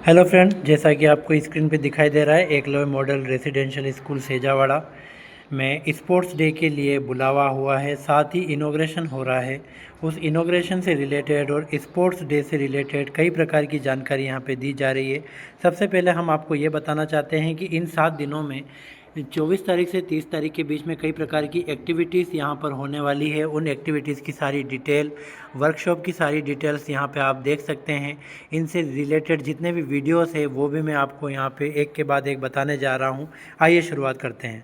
Hello friend, जैसा कि आपको स्क्रीन पे दिखाई दे रहा है, एकलव्य मॉडल रेसिडेंशियल स्कूल सेजावाड़ा में स्पोर्ट्स डे के लिए बुलावा हुआ है। साथ ही इनॉग्रेशन हो रहा है। उस इनॉग्रेशन से रिलेटेड और स्पोर्ट्स डे से रिलेटेड कई प्रकार की जानकारी यहाँ पे दी जा रही है। सबसे पहले हम आपको ये बताना चाहते हैं कि इन 7 दिनों में 24 तारीख से 30 तारीख के बीच में कई प्रकार की एक्टिविटीज़ यहाँ पर होने वाली है। उन एक्टिविटीज़ की सारी डिटेल, वर्कशॉप की सारी डिटेल्स यहाँ पे आप देख सकते हैं। इनसे रिलेटेड जितने भी वीडियोस है वो भी मैं आपको यहाँ पे एक के बाद एक बताने जा रहा हूँ। आइए शुरुआत करते हैं।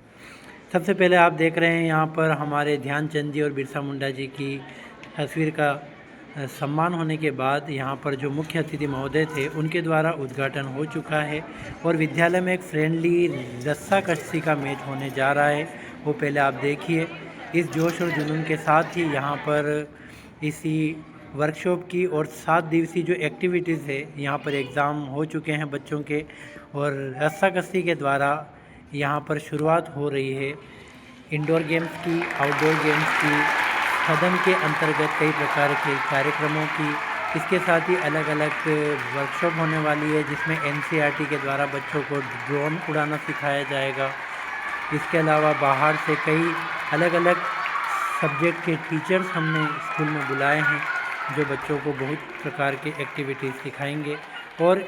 सबसे पहले आप देख रहे हैं यहाँ पर हमारे ध्यानचंद जी और बिरसा मुंडा जी की तस्वीर का सम्मान होने के बाद यहाँ पर जो मुख्य अतिथि महोदय थे उनके द्वारा उद्घाटन हो चुका है और विद्यालय में एक फ्रेंडली रस्साकशी का मैच होने जा रहा है। वो पहले आप देखिए। इस जोश और जुनून के साथ ही यहाँ पर इसी वर्कशॉप की और 7 दिवसीय जो एक्टिविटीज़ है, यहाँ पर एग्ज़ाम हो चुके हैं बच्चों के और रस्साकशी के द्वारा यहाँ पर शुरुआत हो रही है इंडोर गेम्स की, आउटडोर गेम्स की, सदन के अंतर्गत कई प्रकार के कार्यक्रमों की। इसके साथ ही अलग अलग वर्कशॉप होने वाली है जिसमें एनसीईआरटी के द्वारा बच्चों को ड्रोन उड़ाना सिखाया जाएगा। इसके अलावा बाहर से कई अलग अलग सब्जेक्ट के टीचर्स हमने स्कूल में बुलाए हैं जो बच्चों को बहुत प्रकार के एक्टिविटीज़ सिखाएंगे। और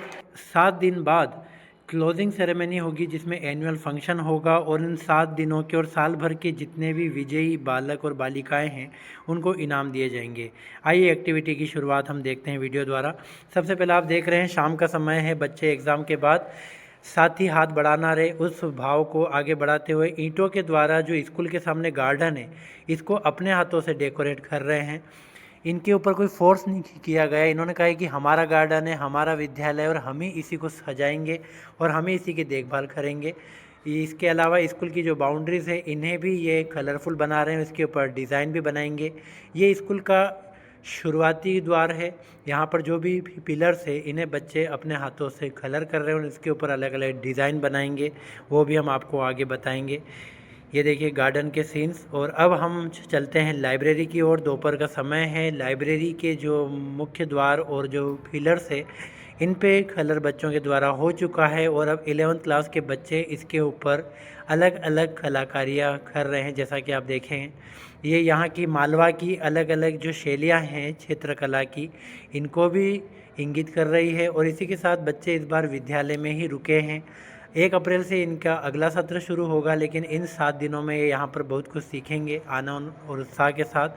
7 दिन बाद क्लोजिंग सेरेमनी होगी जिसमें एनुअल फंक्शन होगा और इन 7 दिनों के और साल भर के जितने भी विजयी बालक और बालिकाएं हैं उनको इनाम दिए जाएंगे। आइए एक्टिविटी की शुरुआत हम देखते हैं वीडियो द्वारा। सबसे पहले आप देख रहे हैं शाम का समय है। बच्चे एग्ज़ाम के बाद साथ ही हाथ बढ़ाना रहे, उस भाव को आगे बढ़ाते हुए ईंटों के द्वारा जो स्कूल के सामने गार्डन है इसको अपने हाथों से डेकोरेट कर रहे हैं। इनके ऊपर कोई फोर्स नहीं किया गया। इन्होंने कहा है कि हमारा गार्डन है, हमारा विद्यालय और हम ही इसी को सजाएंगे और हम ही इसी की देखभाल करेंगे। इसके अलावा स्कूल की जो बाउंड्रीज़ है इन्हें भी ये कलरफुल बना रहे हैं, इसके ऊपर डिज़ाइन भी बनाएंगे। ये स्कूल का शुरुआती द्वार है। यहाँ पर जो भी पिलर्स है इन्हें बच्चे अपने हाथों से कलर कर रहे हैं और इसके ऊपर अलग अलग डिज़ाइन बनाएंगे, वो भी हम आपको आगे बताएंगे। ये देखिए गार्डन के सीन्स। और अब हम चलते हैं लाइब्रेरी की ओर। दोपहर का समय है। लाइब्रेरी के जो मुख्य द्वार और जो पिलर्स है इन पे कलर बच्चों के द्वारा हो चुका है और अब 11th क्लास के बच्चे इसके ऊपर अलग अलग कलाकारियाँ कर रहे हैं। जैसा कि आप देखें, ये यहाँ की मालवा की अलग अलग जो शैलियाँ हैं चित्रकला की, इनको भी इंगित कर रही है। और इसी के साथ बच्चे इस बार विद्यालय में ही रुके हैं। 1 अप्रैल से इनका अगला सत्र शुरू होगा, लेकिन इन 7 दिनों में ये यहाँ पर बहुत कुछ सीखेंगे आनंद और उत्साह के साथ।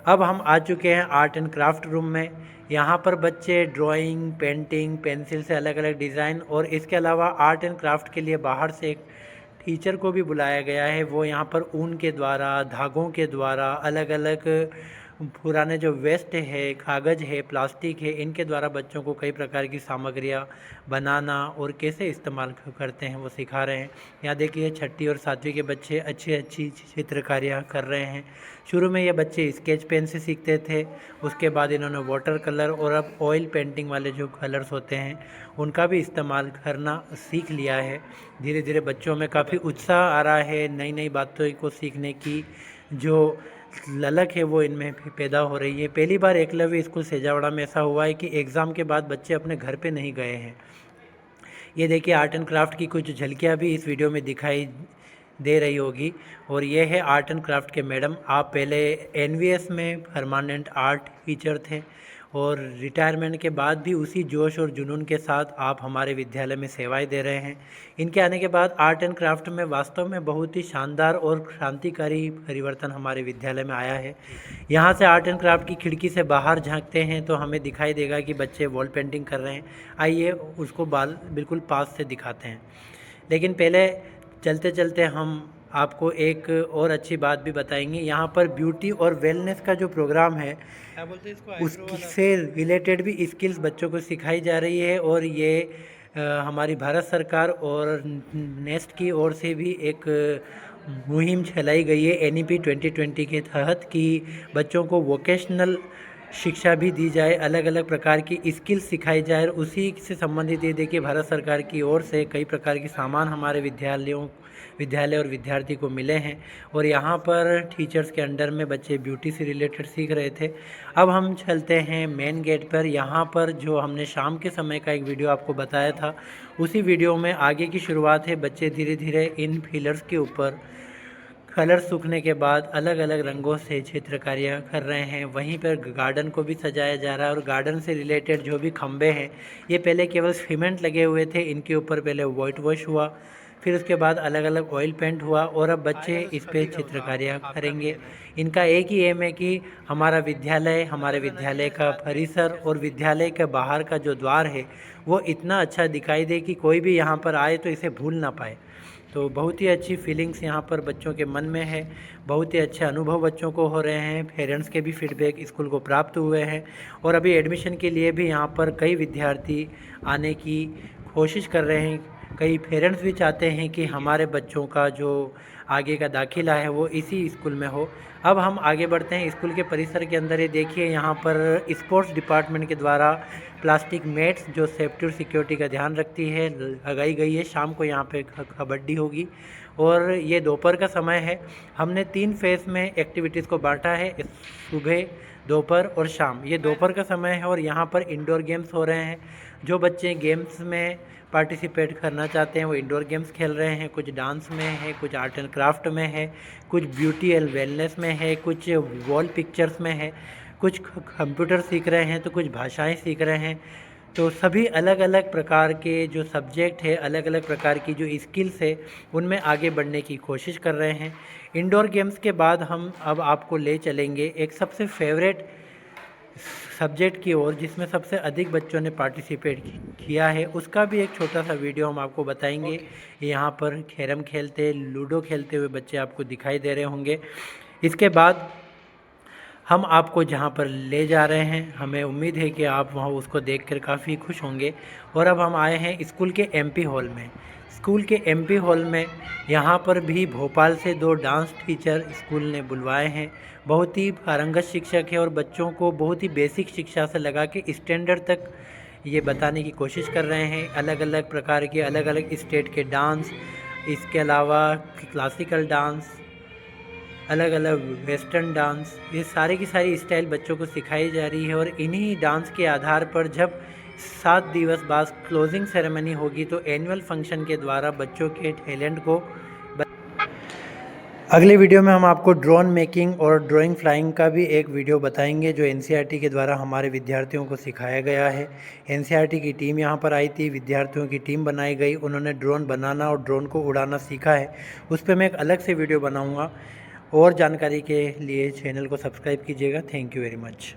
अब हम आ चुके हैं आर्ट एंड क्राफ्ट रूम में। यहाँ पर बच्चे ड्राइंग, पेंटिंग, पेंसिल से अलग अलग डिज़ाइन और इसके अलावा आर्ट एंड क्राफ्ट के लिए बाहर से एक टीचर को भी बुलाया गया है। वो यहाँ पर ऊन के द्वारा, धागों के द्वारा, अलग अलग पुराने जो वेस्ट है, कागज़ है, प्लास्टिक है, इनके द्वारा बच्चों को कई प्रकार की सामग्रियाँ बनाना और कैसे इस्तेमाल करते हैं वो सिखा रहे हैं। यहाँ देखिए 6ठी और 7वीं के बच्चे अच्छी अच्छी चित्रकारियाँ कर रहे हैं। शुरू में ये बच्चे स्केच पेन से सीखते थे, उसके बाद इन्होंने वाटर कलर और अब ऑयल पेंटिंग वाले जो कलर्स होते हैं उनका भी इस्तेमाल करना सीख लिया है। धीरे धीरे बच्चों में काफ़ी उत्साह आ रहा है, नई नई बातों को सीखने की जो ललक है वो इनमें पैदा हो रही है। पहली बार एकलव्य स्कूल सेजावाड़ा में ऐसा हुआ है कि एग्ज़ाम के बाद बच्चे अपने घर पे नहीं गए हैं। ये देखिए आर्ट एंड क्राफ्ट की कुछ झलकियाँ भी इस वीडियो में दिखाई दे रही होगी। और ये है आर्ट एंड क्राफ्ट के मैडम। आप पहले एनवीएस में परमानेंट आर्ट टीचर थे और रिटायरमेंट के बाद भी उसी जोश और जुनून के साथ आप हमारे विद्यालय में सेवाएं दे रहे हैं। इनके आने के बाद आर्ट एंड क्राफ्ट में वास्तव में बहुत ही शानदार और क्रांतिकारी परिवर्तन हमारे विद्यालय में आया है। यहाँ से आर्ट एंड क्राफ्ट की खिड़की से बाहर झांकते हैं तो हमें दिखाई देगा कि बच्चे वॉल पेंटिंग कर रहे हैं। आइए उसको बिल्कुल पास से दिखाते हैं। लेकिन पहले चलते चलते हम आपको एक और अच्छी बात भी बताएंगे। यहाँ पर ब्यूटी और वेलनेस का जो प्रोग्राम है उससे रिलेटेड भी स्किल्स बच्चों को सिखाई जा रही है। और ये हमारी भारत सरकार और नेस्ट की ओर से भी एक मुहिम चलाई गई है NEP 2020 के तहत कि बच्चों को वोकेशनल शिक्षा भी दी जाए, अलग अलग प्रकार की स्किल सिखाई जाए। और उसी से संबंधित ये देखिए भारत सरकार की ओर से कई प्रकार के सामान हमारे विद्यालय और विद्यार्थी को मिले हैं। और यहाँ पर टीचर्स के अंडर में बच्चे ब्यूटी से रिलेटेड सीख रहे थे। अब हम चलते हैं मेन गेट पर। यहाँ पर जो हमने शाम के समय का एक वीडियो आपको बताया था, उसी वीडियो में आगे की शुरुआत है। बच्चे धीरे धीरे इन फिलर्स के ऊपर कलर सूखने के बाद अलग अलग रंगों से चित्रकारियाँ कर रहे हैं। वहीं पर गार्डन को भी सजाया जा रहा है। और गार्डन से रिलेटेड जो भी खंबे हैं, ये पहले केवल सीमेंट लगे हुए थे, इनके ऊपर पहले वाइट वॉश हुआ, फिर उसके बाद अलग अलग ऑयल पेंट हुआ और अब बच्चे इस पर चित्रकारियाँ करेंगे। इनका एक ही एम है कि हमारे विद्यालय का परिसर और विद्यालय के बाहर का जो द्वार है वो इतना अच्छा दिखाई दे कि कोई भी यहाँ पर आए तो इसे भूल ना पाए। तो बहुत ही अच्छी फीलिंग्स यहाँ पर बच्चों के मन में है। बहुत ही अच्छे अनुभव बच्चों को हो रहे हैं। पेरेंट्स के भी फीडबैक स्कूल को प्राप्त हुए हैं। और अभी एडमिशन के लिए भी यहाँ पर कई विद्यार्थी आने की कोशिश कर रहे हैं। कई पेरेंट्स भी चाहते हैं कि हमारे बच्चों का जो आगे का दाखिला है वो इसी स्कूल में हो। अब हम आगे बढ़ते हैं स्कूल के परिसर के अंदर। ये देखिए यहाँ पर स्पोर्ट्स डिपार्टमेंट के द्वारा प्लास्टिक मैट्स जो सेफ्टी और सिक्योरिटी का ध्यान रखती है लगाई गई है। शाम को यहाँ पे कबड्डी होगी और ये दोपहर का समय है। हमने 3 फेज़ में एक्टिविटीज़ को बांटा है, सुबह, दोपहर और शाम। ये दोपहर का समय है और यहाँ पर इंडोर गेम्स हो रहे हैं। जो बच्चे गेम्स में पार्टिसिपेट करना चाहते हैं वो इंडोर गेम्स खेल रहे हैं। कुछ डांस में है, कुछ आर्ट एंड क्राफ्ट में है, कुछ ब्यूटी एंड वेलनेस में है, कुछ वॉल पिक्चर्स में है, कुछ कंप्यूटर सीख रहे हैं, तो कुछ भाषाएं सीख रहे हैं। तो सभी अलग अलग प्रकार के जो सब्जेक्ट है, अलग अलग प्रकार की जो स्किल्स है, उनमें आगे बढ़ने की कोशिश कर रहे हैं। इंडोर गेम्स के बाद हम अब आपको ले चलेंगे एक सबसे फेवरेट सब्जेक्ट की ओर, जिसमें सबसे अधिक बच्चों ने पार्टिसिपेट किया है। उसका भी एक छोटा सा वीडियो हम आपको बताएंगे। यहाँ पर कैरम खेलते, लूडो खेलते हुए बच्चे आपको दिखाई दे रहे होंगे। इसके बाद हम आपको जहाँ पर ले जा रहे हैं, हमें उम्मीद है कि आप वहाँ उसको देखकर काफ़ी खुश होंगे। और अब हम आए हैं स्कूल के एमपी हॉल में। स्कूल के एमपी हॉल में यहाँ पर भी भोपाल से 2 डांस टीचर स्कूल ने बुलवाए हैं। बहुत ही पारंगत शिक्षक है और बच्चों को बहुत ही बेसिक शिक्षा से लगा के स्टैंडर्ड तक ये बताने की कोशिश कर रहे हैं। अलग अलग प्रकार के अलग अलग स्टेट के डांस, इसके अलावा क्लासिकल डांस, अलग अलग वेस्टर्न डांस, ये सारी की सारी स्टाइल बच्चों को सिखाई जा रही है। और इन्हीं डांस के आधार पर जब 7 दिवस बाद क्लोजिंग सेरेमनी होगी तो एनुअल फंक्शन के द्वारा बच्चों के टैलेंट को अगले वीडियो में हम आपको ड्रोन मेकिंग और ड्राइंग फ्लाइंग का भी एक वीडियो बताएंगे जो एनसीईआरटी के द्वारा हमारे विद्यार्थियों को सिखाया गया है। एनसीईआरटी की टीम यहाँ पर आई थी, विद्यार्थियों की टीम बनाई गई, उन्होंने ड्रोन बनाना और ड्रोन को उड़ाना सीखा है। उस पर मैं एक अलग से वीडियो बनाऊँगा। और जानकारी के लिए चैनल को सब्सक्राइब कीजिएगा। Thank you very much.